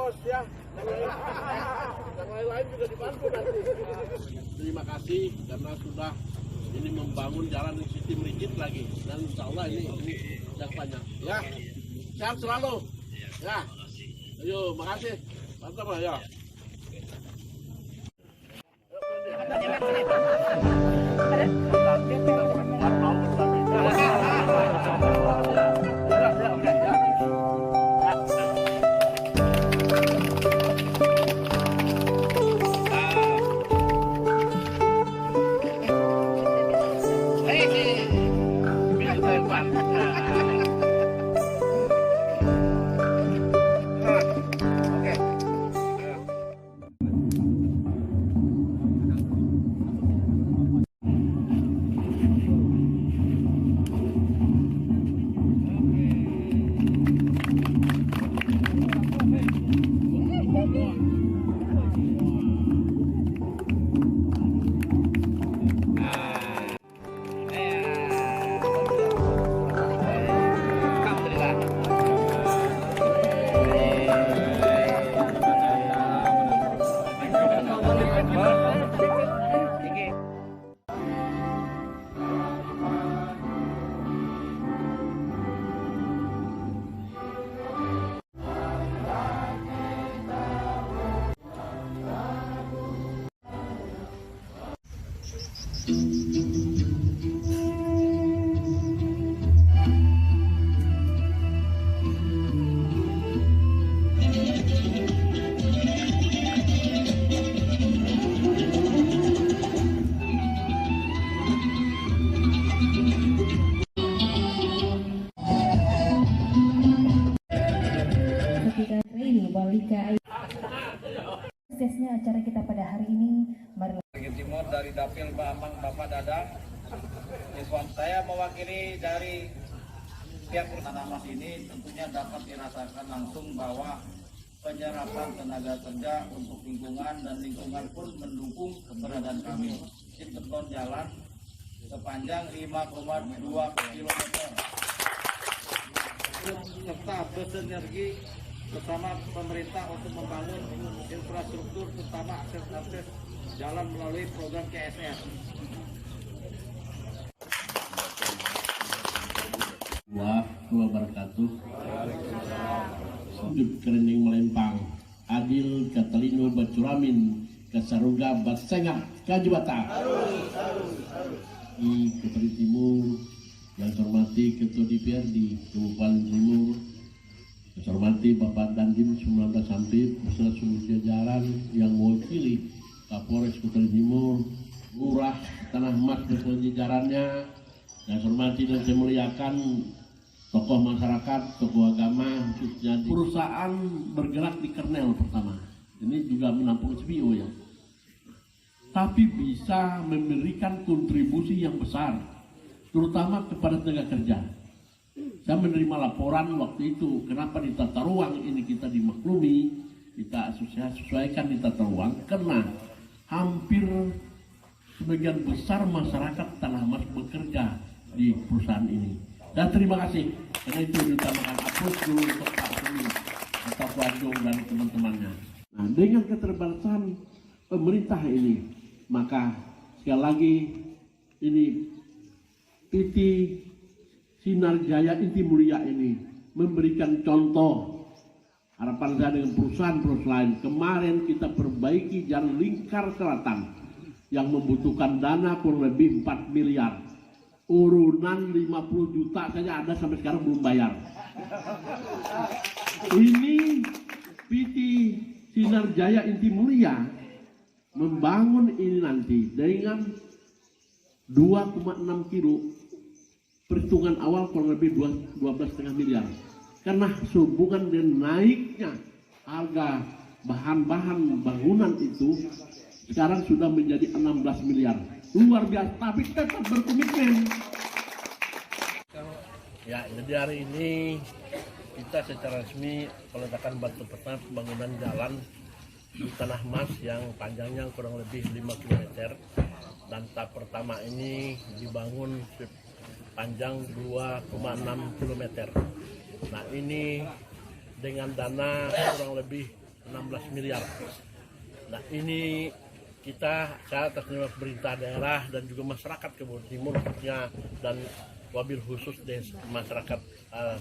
bos ya. Yang lain-lain juga dibantu nanti. Terima kasih karena sudah ini membangun jalan di sistem rigid lagi, dan insya Allah ini yang panjang ya. Sehat selalu ya. Ayo, makasih. Mantap lah ya. Suksesnya acara kita pada hari ini. Timur dari Dapil Bapak Dadang. Saya mewakili dari pihak Pertanamas ini tentunya dapat dirasakan langsung bahwa penyerapan tenaga kerja untuk lingkungan dan lingkungan pun mendukung keberadaan kami. Beton jalan sepanjang 5,2 km serta bersinergi bersama pemerintah untuk membangun infrastruktur terutama akses jalan melalui program KSR. Warahmatullahi wabarakatuh. Hidup kerening melempang, adil katalino bacuramin, kasaruga basengah kajibata. Di Kepri Timur, yang saya hormati Ketua DPRD Kabupaten Timur, yang saya hormati Bapak Dandim 19 Sampit beserta seluruh jajaran yang mewakili Kapolres Kepri Timur, Lurah Tanah Mas beserta jajarannya, yang saya hormati dan saya muliakan tokoh masyarakat, tokoh agama, khususnya di perusahaan bergerak di kernel pertama. Ini juga menampung CPO ya. Tapi bisa memberikan kontribusi yang besar, terutama kepada tenaga kerja. Saya menerima laporan waktu itu, kenapa di tata ruang ini kita dimaklumi, kita sesuaikan di tata ruang, karena hampir sebagian besar masyarakat Tanah Mas bekerja di perusahaan ini. Dan terima kasih, karena itu diutamakan aplaus dulu untuk Pak Sumi, Pak Bandung dan teman-temannya. Nah, dengan keterbatasan pemerintah ini, maka sekali lagi ini PT Sinar Jaya Inti Mulia ini memberikan contoh. Harapan saya dengan perusahaan-perusahaan lain, kemarin kita perbaiki jalan lingkar selatan yang membutuhkan dana kurang lebih 4 miliar. Urunan 50 juta saja ada sampai sekarang belum bayar. Ini PT Sinar Jaya Inti Mulia membangun ini nanti dengan 2,6 kilo, perhitungan awal kurang lebih 12,5 miliar. Karena sehubungan dengan naiknya harga bahan-bahan bangunan itu sekarang sudah menjadi 16 miliar. Luar biasa, tapi tetap berkomitmen. Ya, jadi hari ini kita secara resmi peletakan batu pertama pembangunan jalan di Tanah Mas yang panjangnya kurang lebih 5 km. Dan tahap pertama ini dibangun panjang 2,6 km. Nah, ini dengan dana kurang lebih 16 miliar. Nah ini saya atas nama pemerintah daerah dan juga masyarakat Kebun Timur khususnya dan wabil khusus masyarakat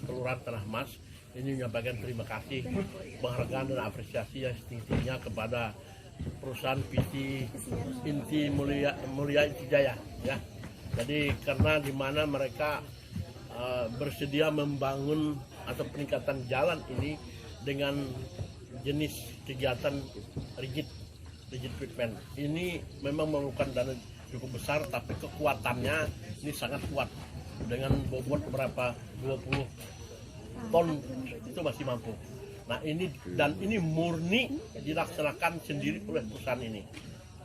Kelurahan Tanah Mas ini menyampaikan terima kasih, penghargaan dan apresiasi yang setinggi-tingginya kepada perusahaan PT Inti Mulia Inti Jaya ya. Jadi karena di mana mereka bersedia membangun atau peningkatan jalan ini dengan jenis kegiatan rigid treatment. Ini memang memerlukan dana cukup besar, tapi kekuatannya ini sangat kuat. Dengan bobot berapa 20 ton itu masih mampu. Nah ini murni dilaksanakan sendiri oleh perusahaan ini.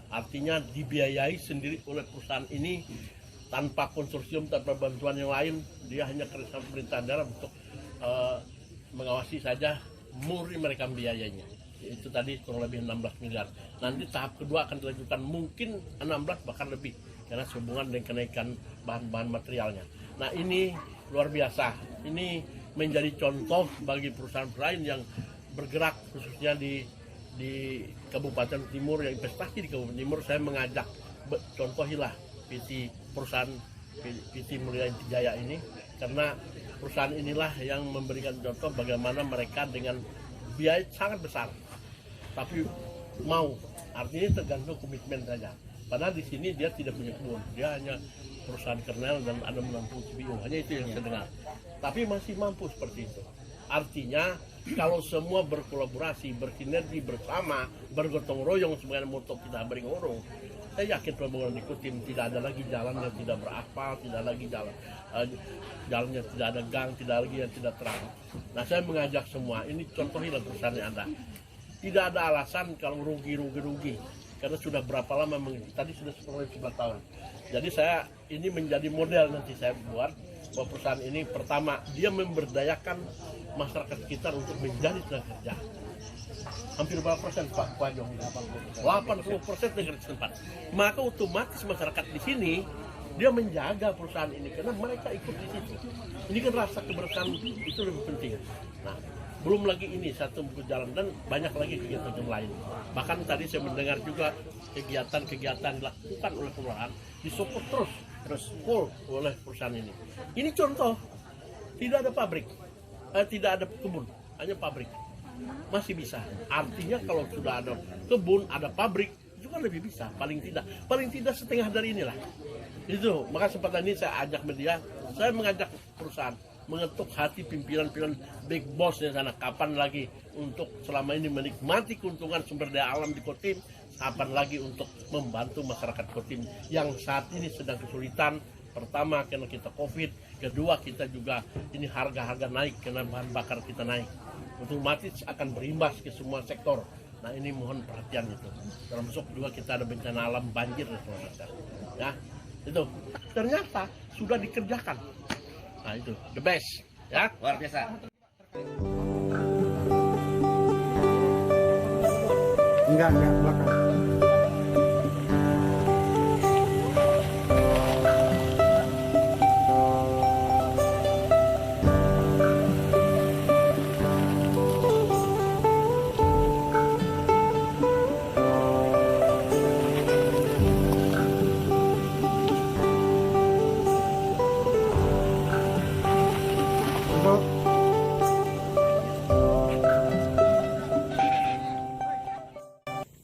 Artinya dibiayai sendiri oleh perusahaan ini tanpa konsorsium, tanpa bantuan yang lain. Dia hanya kerjasama pemerintah daerah untuk mengawasi saja, murni mereka biayanya. Itu tadi kurang lebih 16 miliar. Nanti tahap kedua akan dilanjutkan mungkin 16 bahkan lebih karena sehubungan dengan kenaikan bahan-bahan materialnya. Nah ini luar biasa. Ini menjadi contoh bagi perusahaan lain yang bergerak khususnya di Kabupaten Timur, yang investasi di Kabupaten Timur. Saya mengajak contohilah perusahaan PT Mulia Inti Jaya ini, karena perusahaan inilah yang memberikan contoh bagaimana mereka dengan biaya sangat besar tapi mau, artinya tergantung komitmen saja. Padahal di sini dia tidak punya kebun, dia hanya perusahaan kernel dan ada menampung CBU, hanya itu yang saya dengar. Tapi masih mampu seperti itu. Artinya kalau semua berkolaborasi, bersinergi bersama, bergotong royong sebagai moto kita beringorong, saya yakin pembangunan di Kotim tidak ada lagi jalan yang tidak beraspal, tidak lagi jalannya tidak ada gang, tidak lagi yang tidak terang. Nah saya mengajak semua, ini contohilah perusahaan yang ada. Tidak ada alasan kalau rugi, karena sudah berapa lama, tadi sudah 11 tahun. Jadi saya ini menjadi model nanti saya buat bahwa perusahaan ini pertama dia memberdayakan masyarakat sekitar untuk menjadi tenaga kerja. Hampir berapa persen Pak Wajong? 80% negara setempat. Maka otomatis masyarakat di sini dia menjaga perusahaan ini karena mereka ikut di situ. Ini kan rasa kebersamaan itu lebih penting. Nah, belum lagi ini satu buku jalan dan banyak lagi kegiatan yang lain. Bahkan tadi saya mendengar juga kegiatan dilakukan oleh kelurahan disupport terus full oleh perusahaan ini. Ini contoh, tidak ada pabrik, tidak ada kebun, hanya pabrik. Masih bisa. Artinya kalau sudah ada kebun, ada pabrik, itu kan lebih bisa. Paling tidak setengah dari inilah. Itu, maka kesempatan ini saya ajak media, saya mengajak perusahaan mengetuk hati pimpinan big boss di sana. Kapan lagi untuk selama ini menikmati keuntungan sumber daya alam di Kotim, kapan lagi untuk membantu masyarakat Kotim yang saat ini sedang kesulitan. Pertama karena kita COVID, kedua kita juga ini harga-harga naik karena bahan bakar kita naik. Otomatis akan berimbas ke semua sektor. Nah ini mohon perhatian itu. Termasuk juga kita ada bencana alam banjir dan sebagainya. Ya, itu ternyata sudah dikerjakan. Nah itu the best, ya luar biasa. Enggak belakang.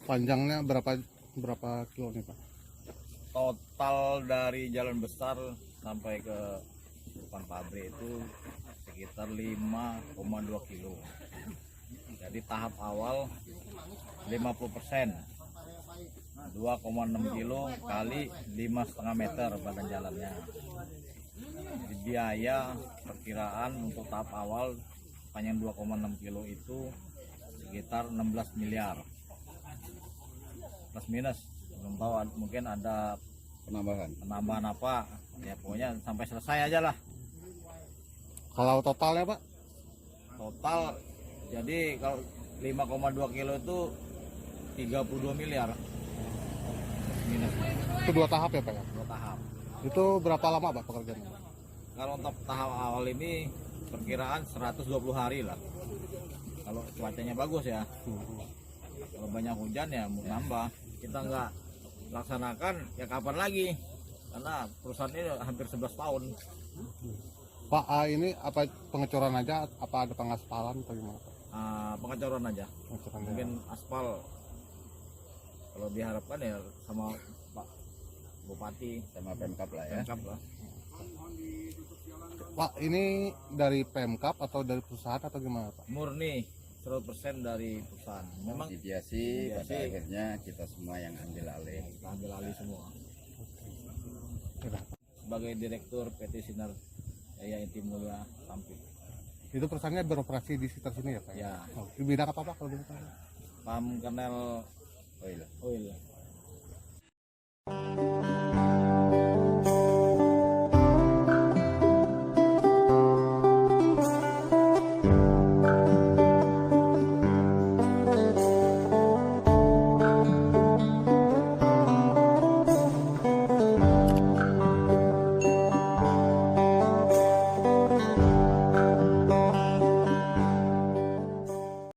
Panjangnya berapa kilo nih Pak? Total dari jalan besar sampai ke depan pabrik itu sekitar 5,2 kilo. Jadi tahap awal 50%, 2,6 kilo kali 5,5 meter badan jalannya. Jadi biaya perkiraan untuk tahap awal panjang 2,6 kilo itu sekitar 16 miliar. Plus minus, belum tahu, mungkin ada penambahan apa ya, pokoknya sampai selesai aja lah. Kalau totalnya Pak? Total jadi kalau 5,2 kilo itu 32 miliar minus. Itu 2 tahap ya Pak ya? 2 tahap. Itu berapa lama Pak pekerjaannya? Kalau untuk tahap awal ini perkiraan 120 hari lah. Kalau cuacanya bagus ya. Kalau banyak hujan ya mau nambah. Kita nggak laksanakan ya kapan lagi? Karena perusahaan ini hampir 11 tahun. Pak, ini apa pengecoran aja? Apa ada pengaspalan atau gimana Pak? Pengecoran aja. Pengecoran aja. Mungkin aspal kalau diharapkan ya sama Pak Bupati sama Pemkap lah ya. Pemkap lah. Pak, ini dari Pemkap atau dari perusahaan atau gimana Pak? Murni 100% dari perusahaan. Memang Mediasi pada Mediasi. akhirnya kita semua yang ambil alih. kita ambil alih semua. Udah. Sebagai direktur PT Sinar Jaya Inti Mulia Sampit. Itu perusahaannya beroperasi di sekitar sini ya Pak? Ya. Oh, di bidang apa Pak kalau boleh tahu? Pam Kenel Oh iya. Oil.